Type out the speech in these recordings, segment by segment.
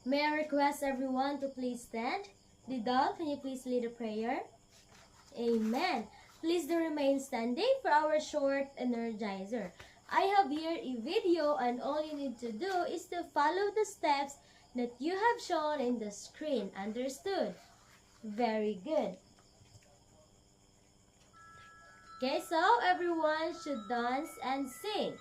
May I request everyone to please stand? Didal, can you please lead a prayer? Amen. Please do remain standing for our short energizer. I have here a video and all you need to do is to follow the steps that you have shown in the screen. Understood? Very good. Okay, so everyone should dance and sing.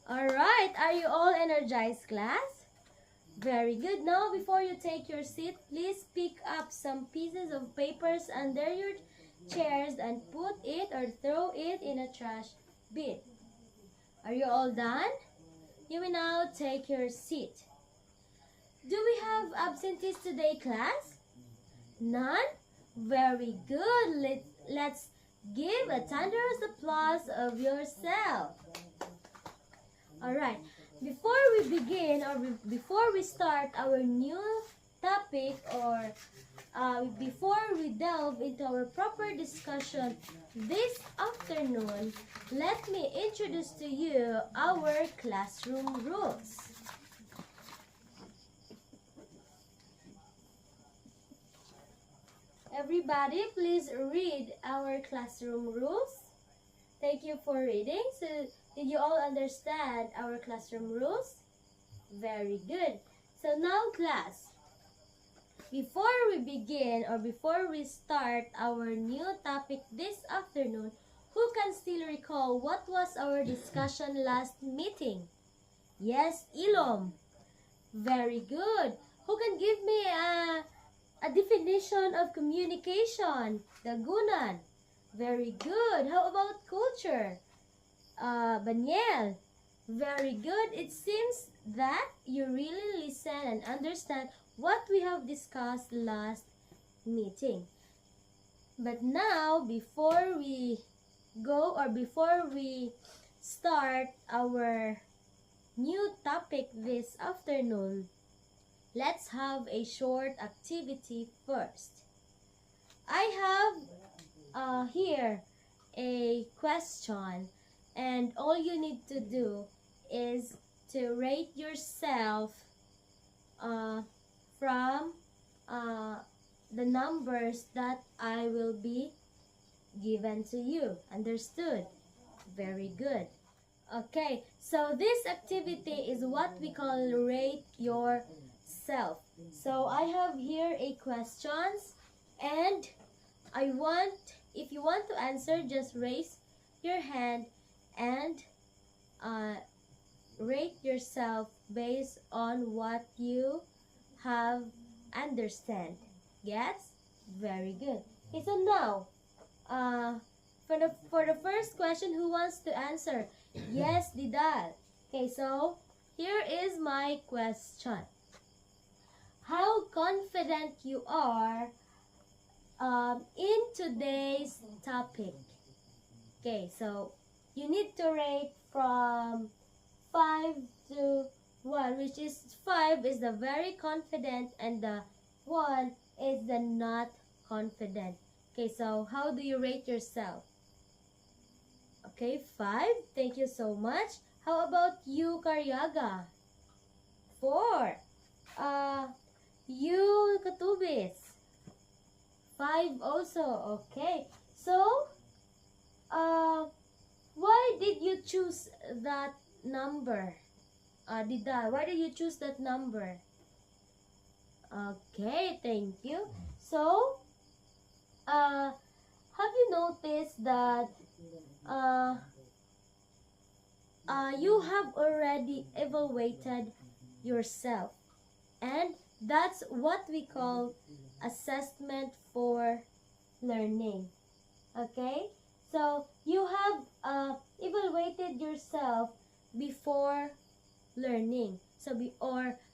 Alright, are you all energized, class? Very good. Now, before you take your seat, please pick up some pieces of papers under your chairs and put it or throw it in a trash bin. Are you all done? You may now take your seat. Do we have absentees today, class? None? Very good. Let's give a thunderous applause of yourself. Alright, before we begin or before we start our new topic or before we delve into our proper discussion this afternoon, let me introduce to you our classroom rules. Everybody, please read our classroom rules. Thank you for reading. So, did you all understand our classroom rules? Very good. So now, class, before we begin or before we start our new topic this afternoon, who can still recall what was our discussion last meeting? Yes, Ilom. Very good. Who can give me a definition of communication? Dagunan. Very good. How about culture? Baniel. Very good. It seems that you really listen and understand what we have discussed last meeting. But now, before we go or before we start our new topic this afternoon, let's have a short activity first. I have here a question, and all you need to do is to rate yourself from the numbers that I will be given to you. Understood? Very good. Okay, so this activity is what we call rate yourself. So I have here a questions, and if you want to answer, just raise your hand and rate yourself based on what you have understand. Yes? Very good. Okay, so now, for the first question, who wants to answer? Yes, Didal. Okay, so here is my question. How confident you are in today's topic? Okay, so you need to rate from 5 to 1, which is 5 is the very confident and the 1 is the not confident. Okay, so how do you rate yourself? Okay, 5. Thank you so much. How about you, Karyaga? 4. You, Katubis? 5 also. Okay. So, why did you choose that number? Didal, why did you choose that number? Okay, thank you. So, have you noticed that you have already evaluated yourself, and that's what we call assessment for learning. Okay, so you have evaluated yourself before learning. So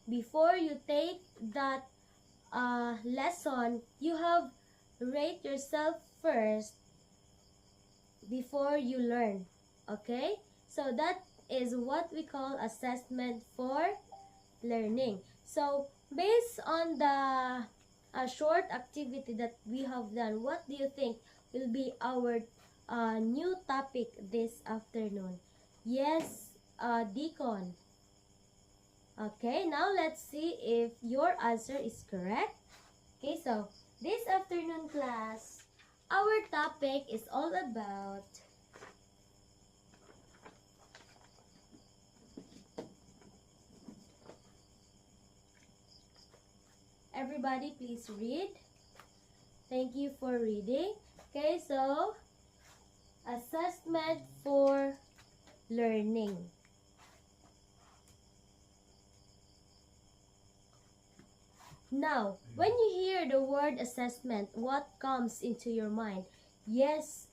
before you take that lesson, you have rate yourself first before you learn. Okay, so that is what we call assessment for learning. So, based on the short activity that we have done, what do you think will be our new topic this afternoon? Yes, Deacon. Okay, now let's see if your answer is correct. Okay, so this afternoon class, our topic is all about everybody please read. Thank you for reading. Okay, so assessment for learning. Now, when you hear the word assessment, what comes into your mind? Yes,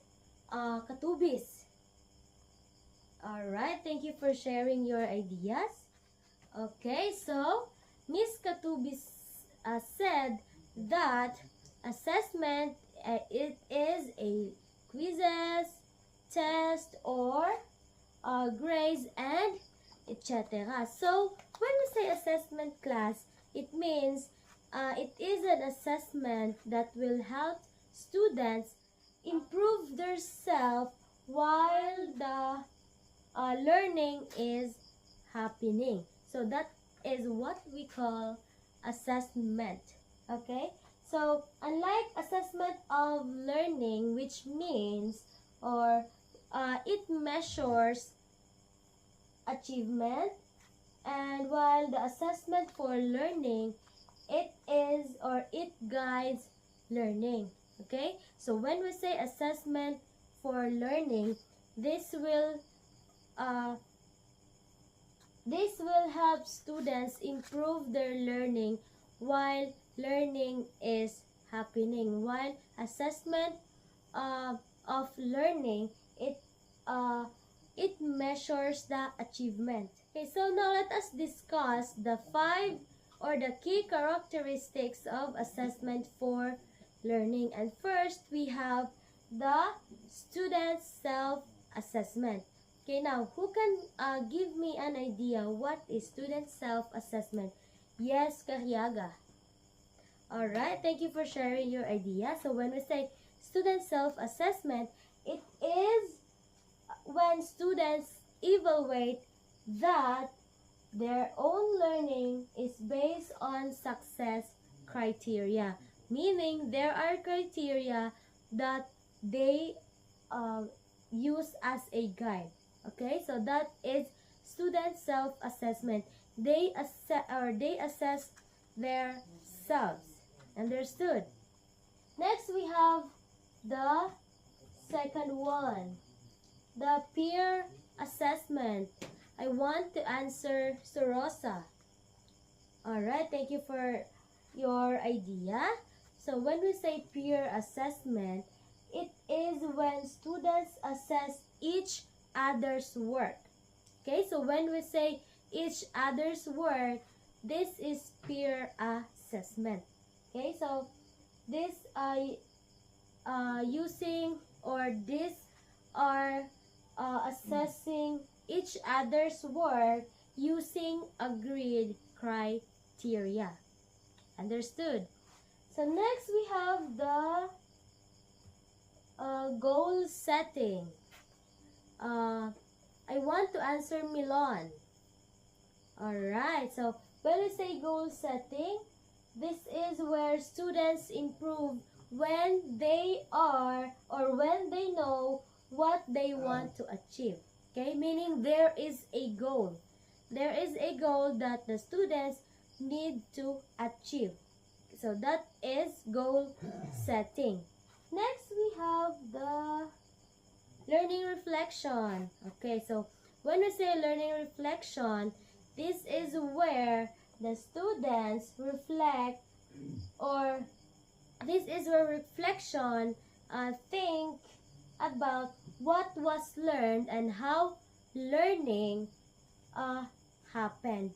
Katubis. Alright, thank you for sharing your ideas. Okay, so Miss Katubis said that assessment, it is a quizzes, test, or grades, and etc. So, when we say assessment class, it means it is an assessment that will help students improve their self while the learning is happening. So that is what we call assessment. Okay? So, unlike assessment of learning, which means or it measures achievement, and while the assessment for learning, it is or it guides learning. Okay? So, when we say assessment for learning, this will help students improve their learning while learning is happening. While assessment of learning, it measures the achievement. Okay, so now let us discuss the 5 or the key characteristics of assessment for learning. And first, we have the student self-assessment. Okay, now, who can give me an idea what is student self-assessment? Yes, Karyaga. Alright, thank you for sharing your idea. So, when we say student self-assessment, it is when students evaluate that their own learning is based on success criteria. Meaning, there are criteria that they use as a guide. Okay, so that is student self-assessment. They assess their selves. Understood? Next, we have the second one, the peer assessment. I want to answer Sorosa. Alright, thank you for your idea. So, when we say peer assessment, it is when students assess each other's work. Okay, so when we say each other's work, this is peer assessment. Okay, so this using or this are assessing each other's work using agreed criteria. Understood? So next we have the goal setting. I want to answer Milon. Alright, so when we say goal setting, this is where students improve when they are or when they know what they want to achieve. Okay, meaning there is a goal. There is a goal that the students need to achieve. So that is goal setting. Next, we have the learning reflection. Okay, so when we say learning reflection, this is where the students reflect, or this is where reflection think about what was learned and how learning happened.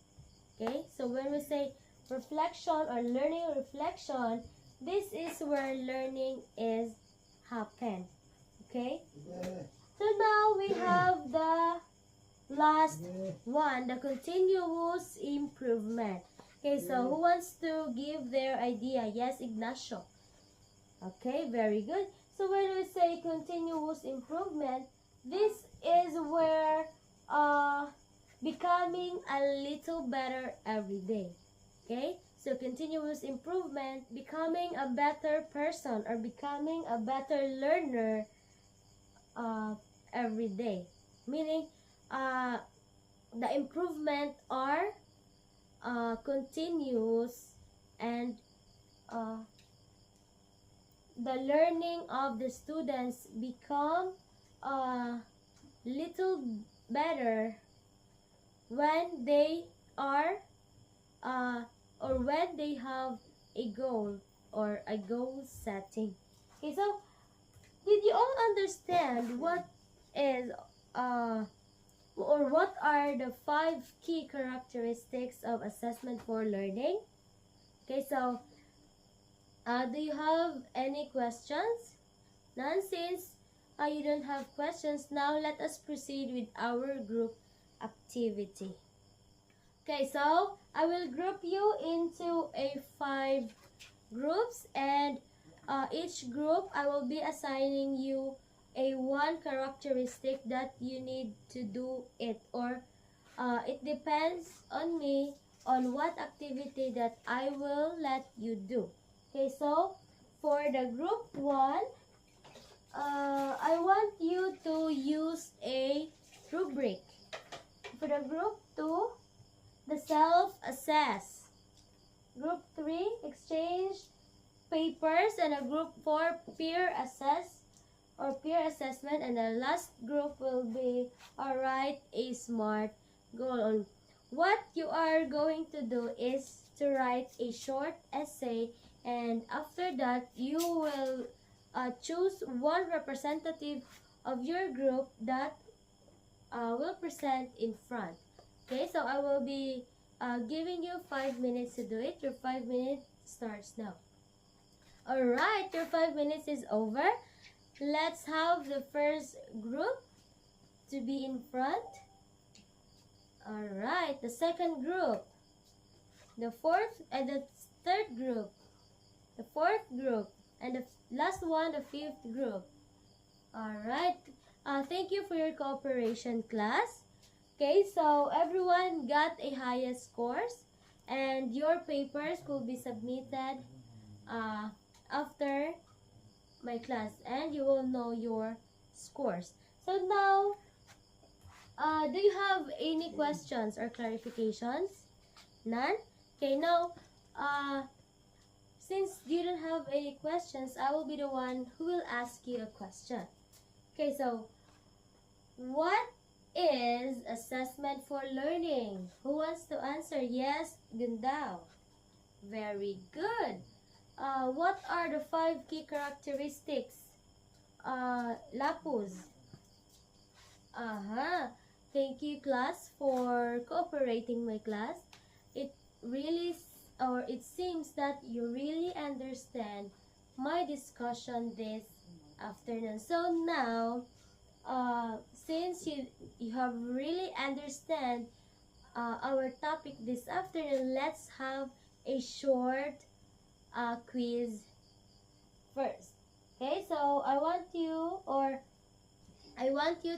Okay, so when we say reflection or learning reflection, this is where learning is happened. Okay, so now we have the last one, the continuous improvement. Okay, so who wants to give their idea? Yes, Ignacio. Okay, very good. So when we say continuous improvement, this is where becoming a little better every day. Okay, so continuous improvement, becoming a better person or becoming a better learner every day. Meaning, the improvement are continuous, and the learning of the students become little better when they are or when they have a goal or a goal setting. Okay, so did you all understand what is or what are the 5 key characteristics of assessment for learning? Okay, so do you have any questions? None. Since you don't have questions, now let us proceed with our group activity. Okay, so I will group you into a 5 groups, and each group I will be assigning you a 1 characteristic that you need to do it, or it depends on me on what activity that I will let you do. Okay, so for the group 1, I want you to use a rubric. For the group 2, the self-assess. Group 3, exchange papers, and a group 4, peer assessment, and the last group will be write a SMART goal. What you are going to do is to write a short essay, and after that you will choose 1 representative of your group that will present in front. Okay, so I will be giving you 5 minutes to do it. Your 5 minutes starts now. Alright, your 5 minutes is over. Let's have the first group to be in front. Alright, the second group, the fourth and the third group, the fourth group, and the last one, the 5th group. Alright, thank you for your cooperation, class. Okay, so everyone got a highest scores, and your papers will be submitted after my class, and you will know your scores. So now, do you have any questions or clarifications? None? Okay, now, since you don't have any questions, I will be the one who will ask you a question. Okay, so, what is assessment for learning? Who wants to answer? Yes, Gundao. Very good. What are the 5 key characteristics? Lapuz. Thank you, class, for cooperating, my class. It really, or it seems that you really understand my discussion this afternoon. So now, since you have really understand our topic this afternoon, let's have a short quiz first. Okay, so I want you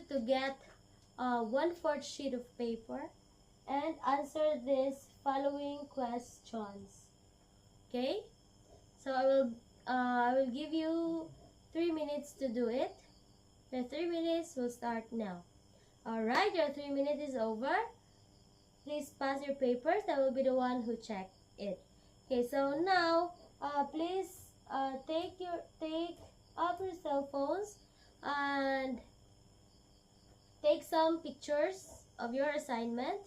to get 1/4 sheet of paper and answer these following questions. Okay, so I will give you 3 minutes to do it. The 3 minutes will start now. Alright, your 3 minutes is over. Please pass your papers. I will be the one who check it. Okay, so now please take out your cell phones and take some pictures of your assignment,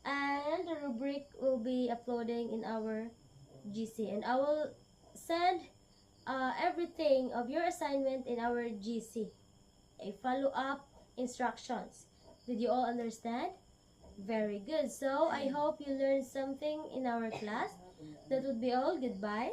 and the rubric will be uploading in our GC, and I will send everything of your assignment in our GC, a follow-up instructions. Did you all understand? Very good. So I hope you learned something in our class. That would be all. Goodbye.